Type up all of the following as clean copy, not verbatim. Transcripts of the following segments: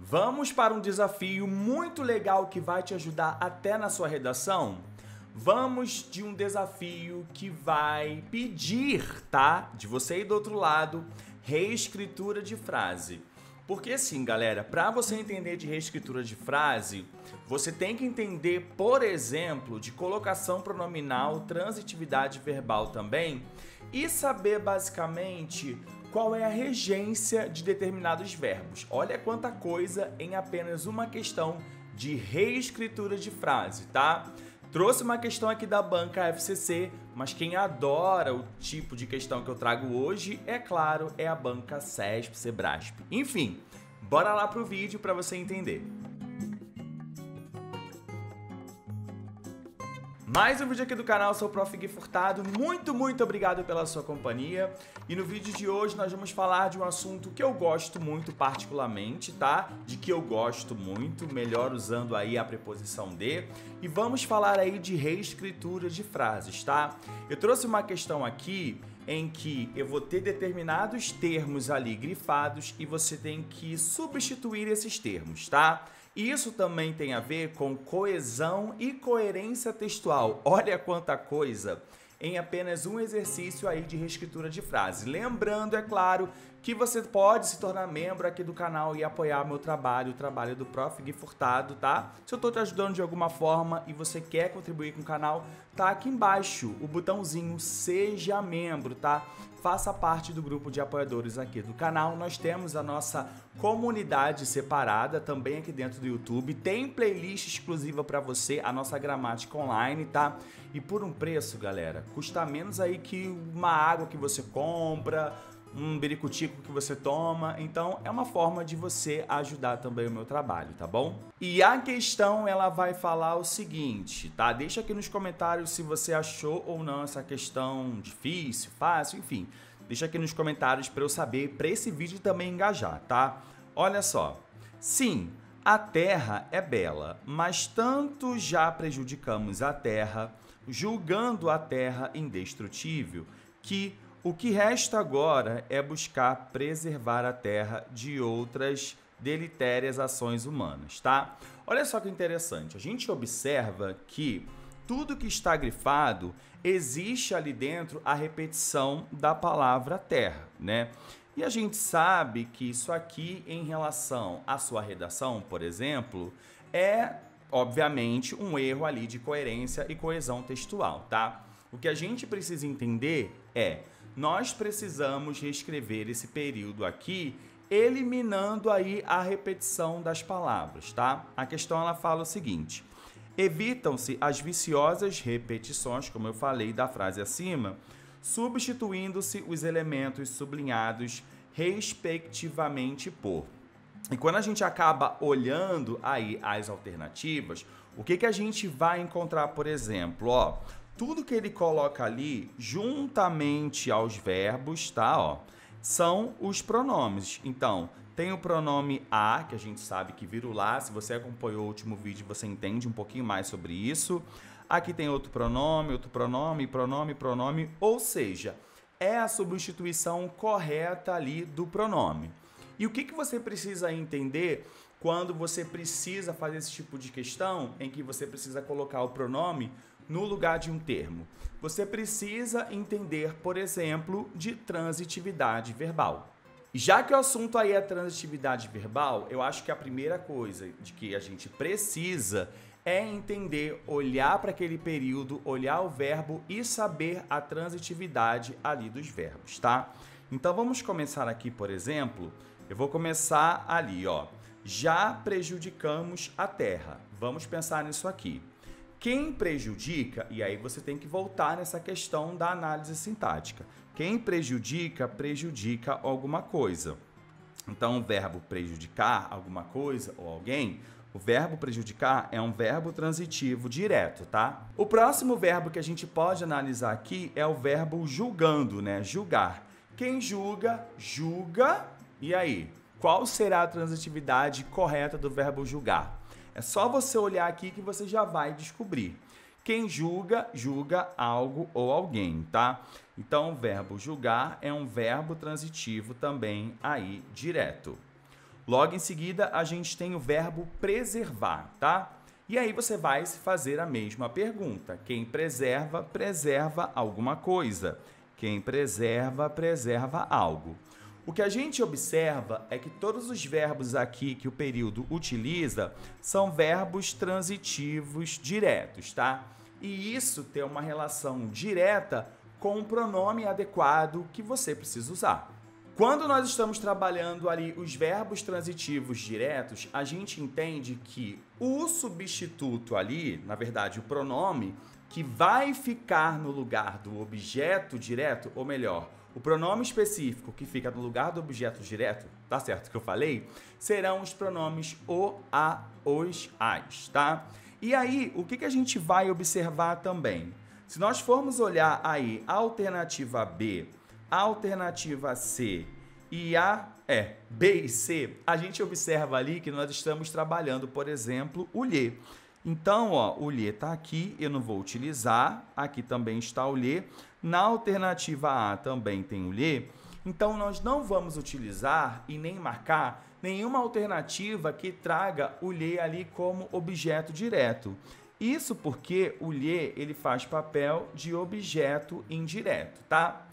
Vamos para um desafio muito legal que vai te ajudar até na sua redação? Vamos de um desafio que vai pedir, tá? De você aí do outro lado, reescritura de frase. Porque assim, galera, para você entender de reescritura de frase, você tem que entender, por exemplo, de colocação pronominal, transitividade verbal também, e saber basicamente qual é a regência de determinados verbos. Olha quanta coisa em apenas uma questão de reescritura de frase, tá? Trouxe uma questão aqui da banca FCC, mas quem adora o tipo de questão que eu trago hoje, é claro, é a banca CESP, Sebrasp. Enfim, bora lá pro vídeo para você entender. Mais um vídeo aqui do canal, sou o Prof. Gui Furtado, muito obrigado pela sua companhia. E no vídeo de hoje nós vamos falar de um assunto que eu gosto muito particularmente, tá? De que eu gosto muito, melhor usando aí a preposição de. E vamos falar aí de reescritura de frases, tá? Eu trouxe uma questão aqui em que eu vou ter determinados termos ali grifados e você tem que substituir esses termos, tá? Isso também tem a ver com coesão e coerência textual. Olha quanta coisa em apenas um exercício aí de reescritura de frase. Lembrando, é claro, que você pode se tornar membro aqui do canal e apoiar meu trabalho, o trabalho do Prof. Gui Furtado, tá? Se eu estou te ajudando de alguma forma e você quer contribuir com o canal, tá aqui embaixo o botãozinho Seja Membro, tá? Faça parte do grupo de apoiadores aqui do canal. Nós temos a nossa comunidade separada também aqui dentro do YouTube. Tem playlist exclusiva para você, a nossa gramática online, tá? E por um preço, galera, custa menos aí que uma água que você compra, um biricutico que você toma. Então é uma forma de você ajudar também o meu trabalho, tá bom? E a questão, ela vai falar o seguinte, tá? Deixa aqui nos comentários se você achou ou não essa questão difícil, fácil, enfim. Deixa aqui nos comentários para eu saber, para esse vídeo também engajar, tá? Olha só. Sim, a terra é bela, mas tanto já prejudicamos a terra, julgando a terra indestrutível, que o que resta agora é buscar preservar a terra de outras deletérias ações humanas, tá? Olha só que interessante, a gente observa que tudo que está grifado, existe ali dentro a repetição da palavra terra, né? E a gente sabe que isso aqui, em relação à sua redação, por exemplo, é, obviamente, um erro ali de coerência e coesão textual, tá? O que a gente precisa entender é, nós precisamos reescrever esse período aqui, eliminando aí a repetição das palavras, tá? A questão, ela fala o seguinte: evitam-se as viciosas repetições, como eu falei da frase acima, substituindo-se os elementos sublinhados respectivamente por. E quando a gente acaba olhando aí as alternativas, o que a gente vai encontrar, por exemplo, ó, tudo que ele coloca ali, juntamente aos verbos, tá, ó, são os pronomes. Então, tem o pronome a, que a gente sabe que vira o lá. Se você acompanhou o último vídeo, você entende um pouquinho mais sobre isso. Aqui tem outro pronome, pronome, ou seja, é a substituição correta ali do pronome. E o que você precisa entender quando você precisa fazer esse tipo de questão, em que você precisa colocar o pronome no lugar de um termo? Você precisa entender, por exemplo, de transitividade verbal. E já que o assunto aí é transitividade verbal, eu acho que a primeira coisa de que a gente precisa é entender, olhar para aquele período, olhar o verbo e saber a transitividade ali dos verbos, tá? Então vamos começar aqui, por exemplo, eu vou começar ali, ó. Já prejudicamos a terra. Vamos pensar nisso aqui. Quem prejudica, e aí você tem que voltar nessa questão da análise sintática. Quem prejudica, prejudica alguma coisa. Então, o verbo prejudicar alguma coisa ou alguém, o verbo prejudicar é um verbo transitivo direto, tá? O próximo verbo que a gente pode analisar aqui é o verbo julgando, né? Julgar. Quem julga, julga. E aí? Qual será a transitividade correta do verbo julgar? É só você olhar aqui que você já vai descobrir. Quem julga, julga algo ou alguém, tá? Então, o verbo julgar é um verbo transitivo também aí direto. Logo em seguida, a gente tem o verbo preservar, tá? E aí você vai se fazer a mesma pergunta. Quem preserva, preserva alguma coisa. Quem preserva, preserva algo. O que a gente observa é que todos os verbos aqui que o período utiliza são verbos transitivos diretos, tá? E isso tem uma relação direta com o pronome adequado que você precisa usar. Quando nós estamos trabalhando ali os verbos transitivos diretos, a gente entende que o substituto ali, na verdade o pronome, que vai ficar no lugar do objeto direto, ou melhor, o pronome específico que fica no lugar do objeto direto, tá certo que eu falei? Serão os pronomes o, a, os, as, tá? E aí, o que a gente vai observar também? Se nós formos olhar aí a alternativa B, a alternativa C e B e C, a gente observa ali que nós estamos trabalhando, por exemplo, o lhe. Então, ó, o lhe está aqui, eu não vou utilizar, aqui também está o lhe. Na alternativa A também tem o lhe, então nós não vamos utilizar e nem marcar nenhuma alternativa que traga o lhe ali como objeto direto. Isso porque o lhe, ele faz papel de objeto indireto, tá?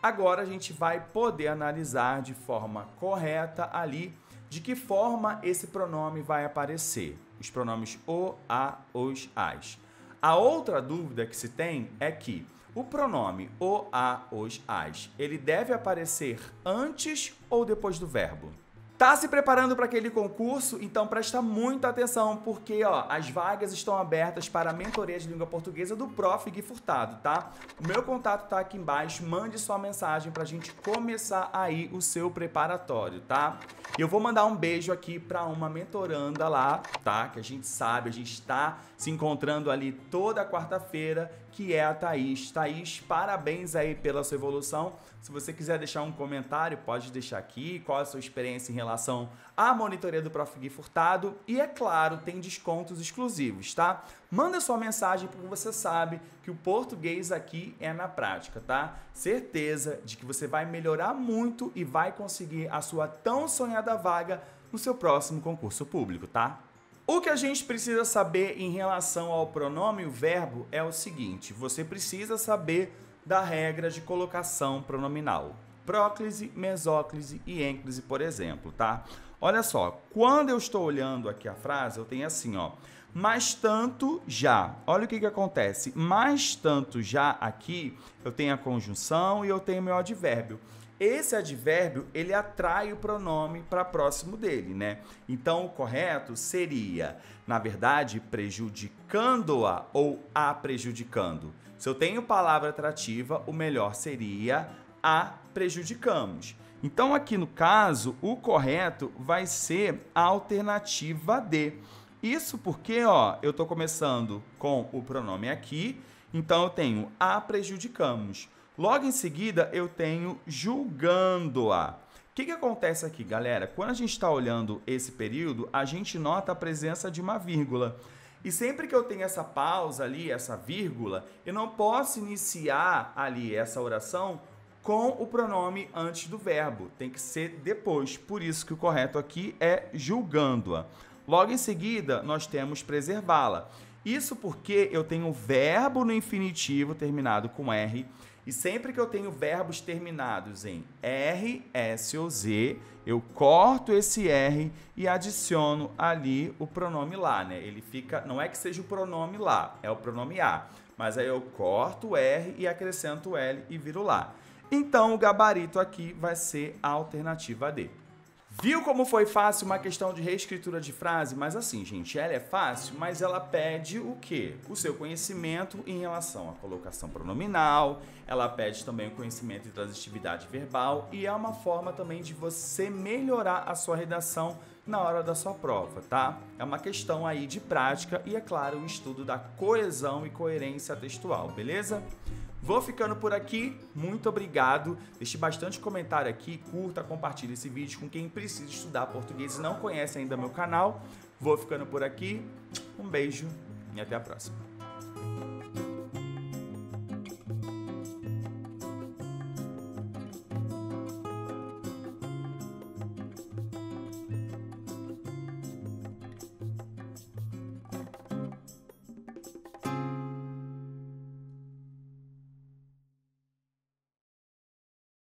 Agora a gente vai poder analisar de forma correta ali de que forma esse pronome vai aparecer. Os pronomes o, a, os, as. A outra dúvida que se tem é que o pronome o, a, os, as, ele deve aparecer antes ou depois do verbo? Tá se preparando para aquele concurso? Então presta muita atenção, porque ó, as vagas estão abertas para a mentoria de língua portuguesa do Prof. Gui Furtado, tá? O meu contato tá aqui embaixo, mande sua mensagem para a gente começar aí o seu preparatório, tá? E eu vou mandar um beijo aqui para uma mentoranda lá, tá? Que a gente sabe, a gente está se encontrando ali toda quarta-feira, que é a Thaís. Thaís, parabéns aí pela sua evolução. Se você quiser deixar um comentário, pode deixar aqui qual é a sua experiência em relação à monitoria do Prof. Gui Furtado. E, é claro, tem descontos exclusivos, tá? Manda sua mensagem porque você sabe que o português aqui é na prática, tá? Certeza de que você vai melhorar muito e vai conseguir a sua tão sonhada vaga no seu próximo concurso público, tá? O que a gente precisa saber em relação ao pronome e o verbo é o seguinte: você precisa saber da regra de colocação pronominal. Próclise, mesóclise e ênclise, por exemplo, tá? Olha só, quando eu estou olhando aqui a frase, eu tenho assim, ó, mas tanto já. Olha o que acontece. Mas tanto já aqui, eu tenho a conjunção e eu tenho meu advérbio. Esse advérbio, ele atrai o pronome para próximo dele, né? Então, o correto seria, na verdade, prejudicando-a ou a prejudicando. Se eu tenho palavra atrativa, o melhor seria a prejudicamos. Então, aqui no caso, o correto vai ser a alternativa D. Isso porque, ó, eu estou começando com o pronome aqui, então eu tenho a prejudicamos. Logo em seguida, eu tenho julgando-a. O que acontece aqui, galera? Quando a gente está olhando esse período, a gente nota a presença de uma vírgula. E sempre que eu tenho essa pausa ali, essa vírgula, eu não posso iniciar ali essa oração com o pronome antes do verbo. Tem que ser depois. Por isso que o correto aqui é julgando-a. Logo em seguida, nós temos preservá-la. Isso porque eu tenho o verbo no infinitivo terminado com R. E sempre que eu tenho verbos terminados em R, S ou Z, eu corto esse R e adiciono ali o pronome lá, né? Ele fica, não é que seja o pronome lá, é o pronome a. Mas aí eu corto o R e acrescento o L e viro lá. Então, o gabarito aqui vai ser a alternativa D. Viu como foi fácil uma questão de reescritura de frase? Mas assim, gente, ela é fácil, mas ela pede o quê? O seu conhecimento em relação à colocação pronominal, ela pede também o conhecimento de transitividade verbal e é uma forma também de você melhorar a sua redação na hora da sua prova, tá? É uma questão aí de prática e, é claro, o estudo da coesão e coerência textual, beleza? Vou ficando por aqui, muito obrigado, deixe bastante comentário aqui, curta, compartilhe esse vídeo com quem precisa estudar português e não conhece ainda meu canal. Vou ficando por aqui, um beijo e até a próxima.